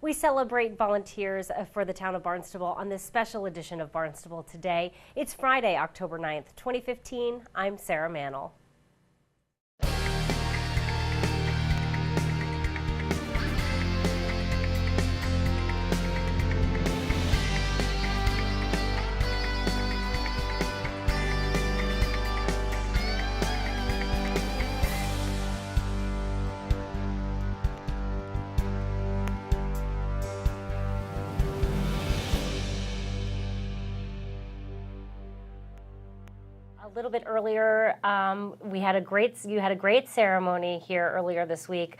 We celebrate volunteers for the town of Barnstable on this special edition of Barnstable Today. It's Friday, October 9th, 2015. I'm Sarah Mannel. A little bit earlier, you had a great ceremony here earlier this week,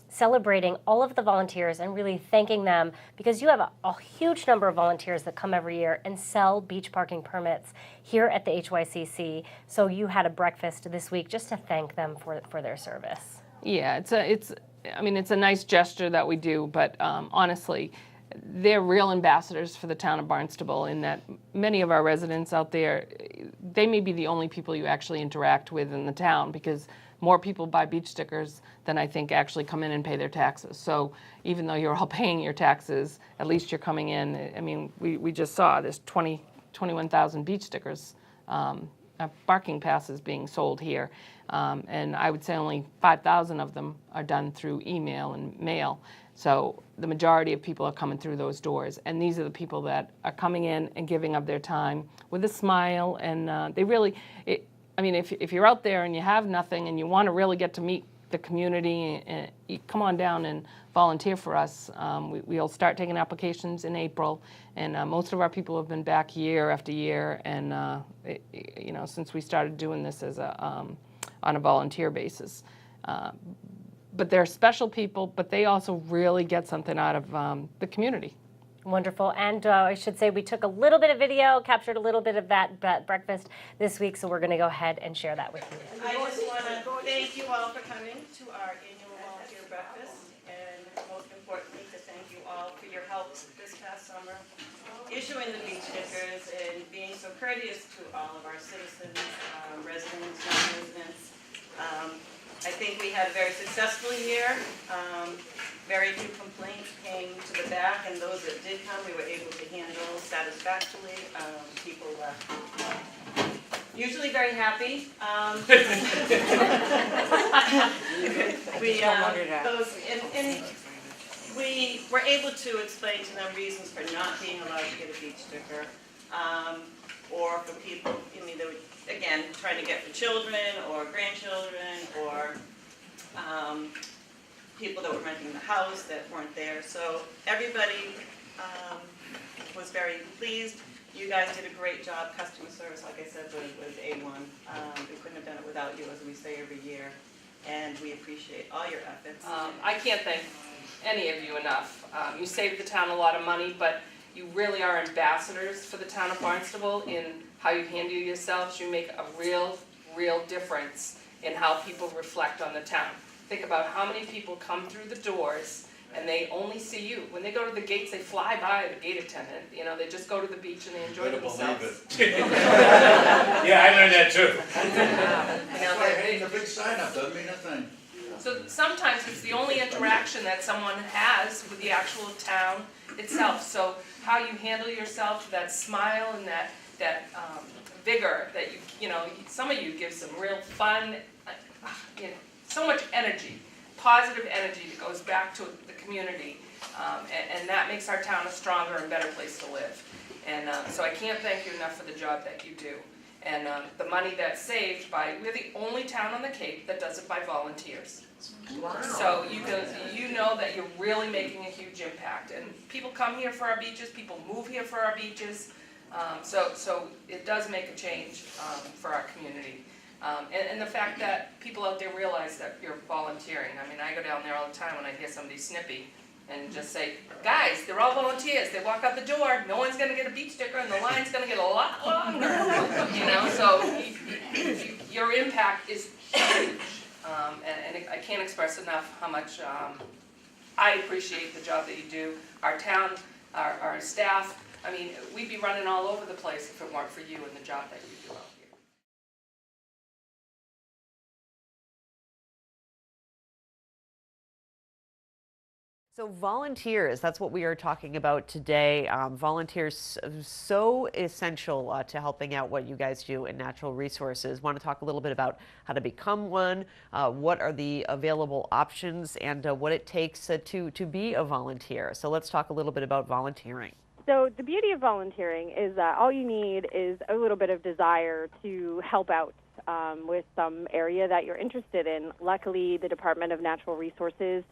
celebrating all of the volunteers and really thanking them, because you have a huge number of volunteers that come every year and sell beach parking permits here at the HYCC. So you had a breakfast this week just to thank them for their service. Yeah, it's a nice gesture that we do, but honestly, they're real ambassadors for the town of Barnstable in that many of our residents out there, they may be the only people you actually interact with in the town, because more people buy beach stickers than I think actually come in and pay their taxes. So even though you're all paying your taxes, at least you're coming in. I mean, we just saw there's 21,000 beach stickers, parking passes being sold here. And I would say only 5,000 of them are done through email and mail. So the majority of people are coming through those doors, and these are the people that are coming in and giving of their time with a smile. And they really, if you're out there and you have nothing and you want to really get to meet the community, you come on down and volunteer for us. We'll start taking applications in April, and most of our people have been back year after year. And since we started doing this as on a volunteer basis. But they're special people, but they also really get something out of the community. Wonderful. And I should say we took a little bit of video, captured a little bit of that breakfast this week, so we're going to go ahead and share that with you. I just want to thank you all for coming to our annual volunteer breakfast, and most importantly, to thank you all for your help this past summer, issuing the beach stickers and being so courteous to all of our citizens, residents, non-residents. I think we had a very successful year. Very few complaints came to the back, and those that did come, we were able to handle satisfactorily. People left usually very happy. We were able to explain to them reasons for not being allowed to get a beach sticker, or for people, that would, again, trying to get for children or grandchildren, or people that were renting the house that weren't there. So everybody was very pleased. You guys did a great job. Customer service, like I said, was A1. We couldn't have done it without you, as we say every year, and we appreciate all your efforts. I can't thank any of you enough. You saved the town a lot of money, but you really are ambassadors for the town of Barnstable in how you handle yourselves. You make a real difference in how people reflect on the town. Think about how many people come through the doors and they only see you. When they go to the gates, they fly by the gate attendant. They just go to the beach and they enjoy themselves. Yeah, I learned that too. That's why hanging a big sign up doesn't mean a thing. So sometimes it's the only interaction that someone has with the actual town itself. So how you handle yourself, that smile and that vigor that some of you give some real fun, so much energy, positive energy that goes back to the community, and that makes our town a stronger and better place to live. And so I can't thank you enough for the job that you do. And the money that's saved we're the only town on the Cape that does it by volunteers. Wow. So you know that you're really making a huge impact. And people come here for our beaches, people move here for our beaches. So it does make a change for our community. And the fact that people out there realize that you're volunteering. I mean, I go down there all the time when I hear somebody snippy and just say, guys, they're all volunteers. They walk out the door, no one's going to get a beach sticker, and the line's going to get a lot longer. So your impact is huge. And I can't express enough how much I appreciate the job that you do. Our town, our staff, I mean, we'd be running all over the place if it weren't for you and the job that you do out here. So volunteers, that's what we are talking about today. Volunteers so essential to helping out what you guys do in natural resources. Want to talk a little bit about how to become one, what are the available options, and what it takes to be a volunteer. So let's talk a little bit about volunteering. So the beauty of volunteering is that all you need is a little bit of desire to help out with some area that you're interested in. Luckily, the Department of Natural Resources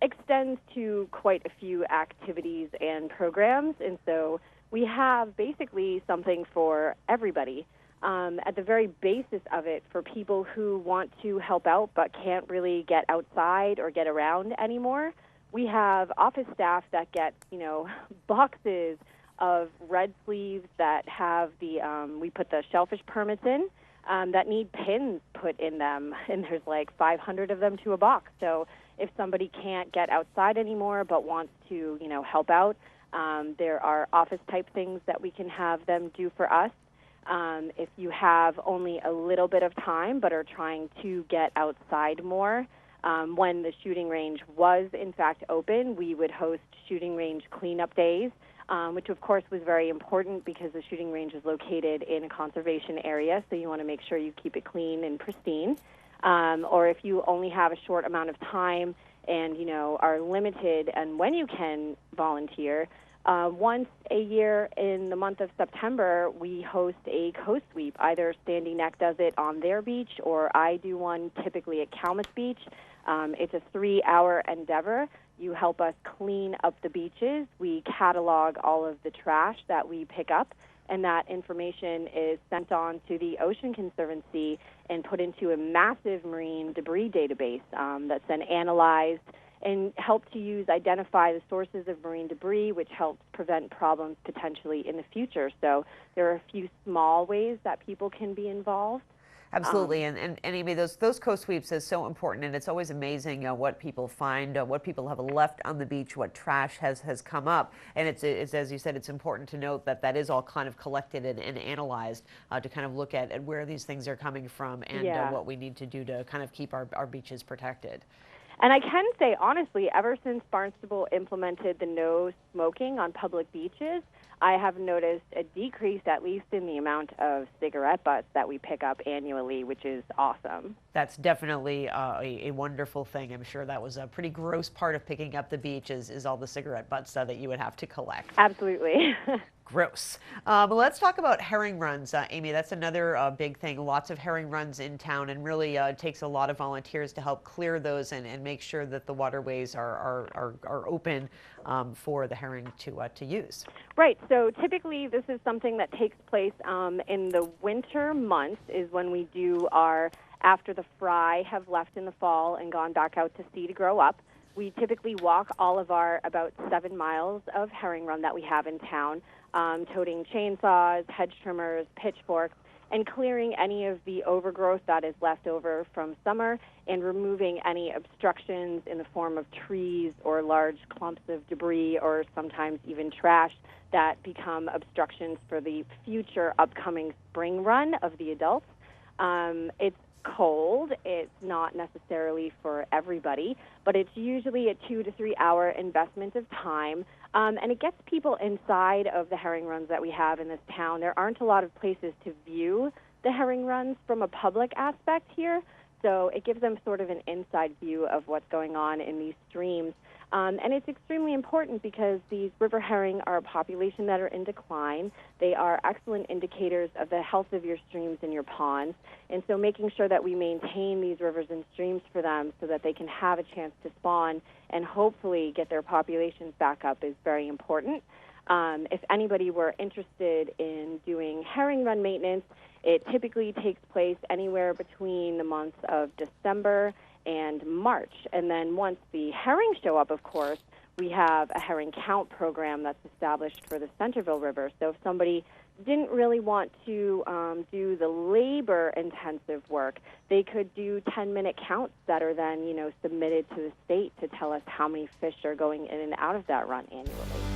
extends to quite a few activities and programs, and so we have basically something for everybody. At the very basis of it, for people who want to help out but can't really get outside or get around anymore, we have office staff that get, boxes of red sleeves that have we put the shellfish permits in, that need pins put in them, and there's like 500 of them to a box. So if somebody can't get outside anymore but wants to, help out, there are office-type things that we can have them do for us. If you have only a little bit of time but are trying to get outside more, when the shooting range was, in fact, open, we would host shooting range cleanup days, which, of course, was very important because the shooting range is located in a conservation area, so you want to make sure you keep it clean and pristine. Or if you only have a short amount of time and, are limited and when you can volunteer, once a year in the month of September, we host a coast sweep. Either Standing Neck does it on their beach or I do one typically at Kalmus Beach. It's a 3-hour endeavor. You help us clean up the beaches. We catalog all of the trash that we pick up, and that information is sent on to the Ocean Conservancy and put into a massive marine debris database that's then analyzed and help to identify the sources of marine debris, which helps prevent problems potentially in the future. So there are a few small ways that people can be involved. Absolutely, and Amy, those coast sweeps is so important, and it's always amazing what people find, what people have left on the beach, what trash has come up, and it's as you said, it's important to note that is all kind of collected and analyzed to kind of look at where these things are coming from and what we need to do to kind of keep our beaches protected. And I can say, honestly, ever since Barnstable implemented the no smoking on public beaches, I have noticed a decrease, at least in the amount of cigarette butts that we pick up annually, which is awesome. That's definitely a wonderful thing. I'm sure that was a pretty gross part of picking up the beach is all the cigarette butts that you would have to collect. Absolutely. Gross. But let's talk about herring runs, Amy. That's another big thing. Lots of herring runs in town, and really it takes a lot of volunteers to help clear those and make sure that the waterways are open for the herring to use. Right. So typically this is something that takes place in the winter months is when we do our, after the fry have left in the fall and gone back out to sea to grow up. We typically walk all of our about 7 miles of herring run that we have in town, toting chainsaws, hedge trimmers, pitchforks, and clearing any of the overgrowth that is left over from summer and removing any obstructions in the form of trees or large clumps of debris or sometimes even trash that become obstructions for the future upcoming spring run of the adults. It's cold. It's not necessarily for everybody, but it's usually a 2 to 3 hour investment of time. And it gets people inside of the herring runs that we have in this town. There aren't a lot of places to view the herring runs from a public aspect here, so it gives them sort of an inside view of what's going on in these streams. And it's extremely important because these river herring are a population that are in decline. They are excellent indicators of the health of your streams and your ponds. And so making sure that we maintain these rivers and streams for them so that they can have a chance to spawn and hopefully get their populations back up is very important. If anybody were interested in doing herring run maintenance, it typically takes place anywhere between the months of December and March. And then once the herring show up, of course, we have a herring count program that's established for the Centerville River. So if somebody didn't really want to do the labor-intensive work, they could do 10-minute counts that are then, submitted to the state to tell us how many fish are going in and out of that run annually.